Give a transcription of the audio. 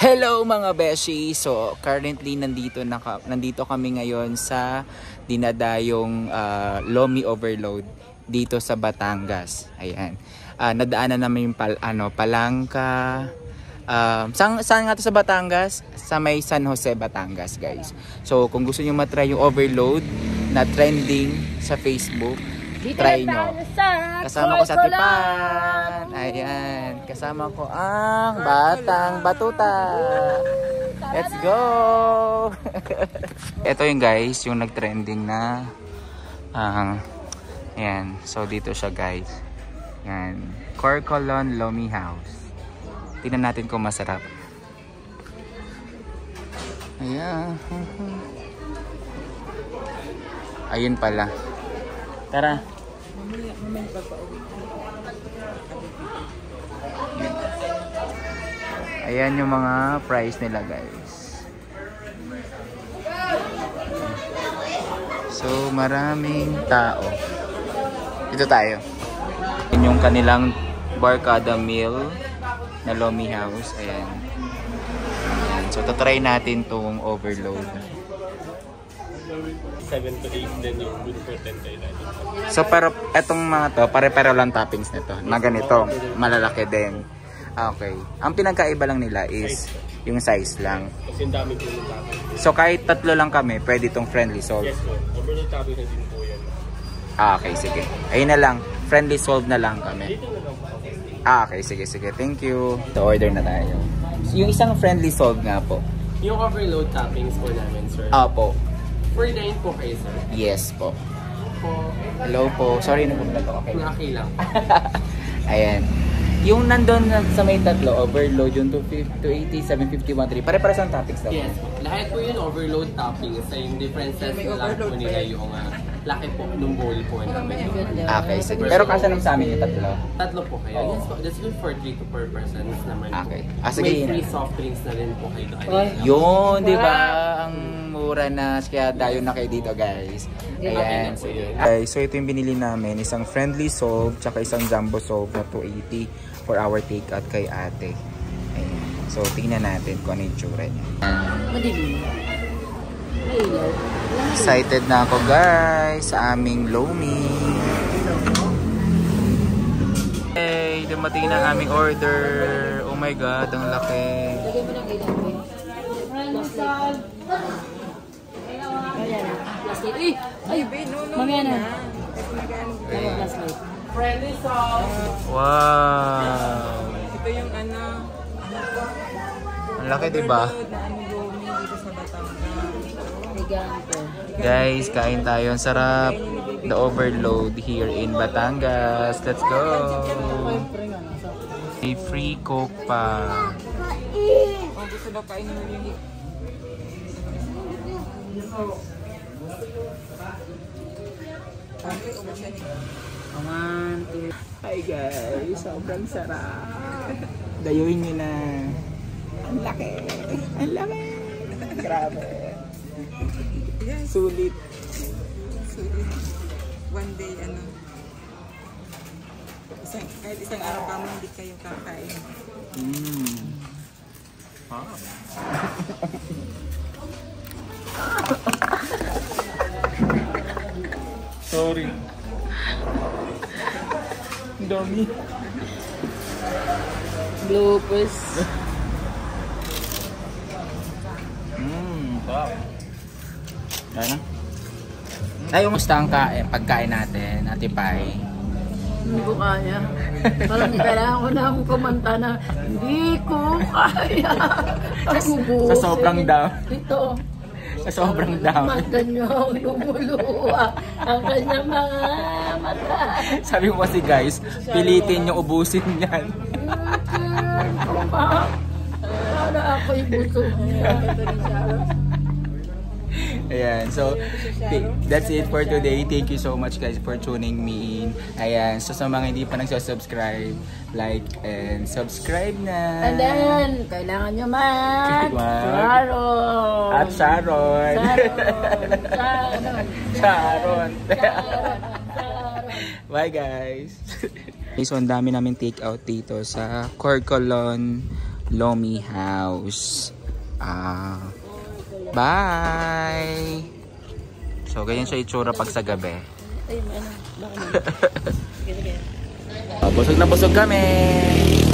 Hello mga beshi! So currently nandito kami ngayon sa dinadayong Lomi Overload dito sa Batangas. Ayan. Nadaanan namin yung Palangka. Saan nga to sa Batangas? Sa may San Jose, Batangas, guys. So kung gusto niyo matry yung overload na trending sa Facebook, try nyo. Kasama ko sa Tipan. Ayan. Kasama ko ang Batang Batuta. Let's go! Ito yung guys, yung nag-trending na ayan. So dito siya guys. Ayan. Corcolon Lomi House. Tingnan natin kung masarap. Ayan. Ayun pala. Tara. Ayan yung mga price nila guys. So maraming tao. Dito tayo. Yun yung kanilang barkada meal na Lomi House. Ayan. So tatry natin tong overload. 7 to 8 din yung good for 10 kayo natin. So pero etong mga to, pare-pare lang toppings nito. Na ganito, malalaki din. Okay. Ang pinagkaiba lang nila is yung size lang. Kasi yung dami po yung toppings. So kahit tatlo lang kami, pwede itong friendly solve. Yes po. Overload toppings na din po yan. Okay, sige. Ayun na lang. Friendly solve na lang kami. Dito na lang po. Okay, sige. Thank you. So order na tayo. Yung isang friendly solve nga po. Yung overload toppings po namin, sir. Po. For 9 po kayo, sir. Yes po. Po. Hello po. Sorry na po na to. Okay. Okay lang. Ayan. Yung nandun sa may tatlo, overload yung 280, 750, 130. Pare-pare sa topics daw. Yes po. Lahat po yung overload toppings. Sa yung differences na lang po nila yung laki po ng bowl po namin. Okay, sige. Pero kasi naman sa amin yung tatlo. Tatlo po kayo. Yes po. That's good for 3 to 4 persons naman po. Okay. Sige. May free soft drinks na rin po kayo. Yun, di ba? Ang mura na. Kaya dayo na kayo dito, guys. Ayan, sige. Okay, so ito yung binili namin. Isang friendly solve, tsaka isang jumbo solve na 280 for our take-out kay ate. Ayan. So, tingnan natin kung ano yung tsura niya. Madilim. Excited na ako, guys, sa aming Lomi. Hey, dumating na aming order. Oh my God, ang laki. Lagay mo ng ilang po. Plastic. Ay, mamaya na. Plastic. Friendly sauce. Wow. Ito yung Ang laki, diba? dito sa Batangas. Guys, kain tayo. Ang sarap. The overload here in Batangas. Let's go. May free coke pa. Oh, gusto daw kainin mo yung Hi guys, sobrang sarap. Dayuhin nyo na. Ang laki. Ang laki. Grabe. Sulit. one day kahit isang araw ka mo hindi kayo kakain. Sorry. Ang dami. Bloopers. Top. Ano? Ay, kumusta ang pagkain natin, Ate Pai? Hindi ko kaya. Parang kailangan ko na akong kumanta na hindi ko kaya. Sa sobrang down. Ito. Sa sobrang down. Mata niyo lumuluwa ang kanyang mga mata. Sabi mo kasi guys, pilitin nyo ubusin yan. Para ako'y busog niya. Ayan, so that's it for today. Thank you so much guys for tuning me in. Ayan, so sa mga hindi pa nagsasubscribe, like and subscribe na. And then, kailangan nyo Sharon! At Sharon! Sharon! Bye guys! So ang dami namin take out dito sa Corcolon Lomi House. Bye! So, ganyan siya itsura pag sa gabi. Ay, ano, baka na. Sige, sige. Busog na busog kami!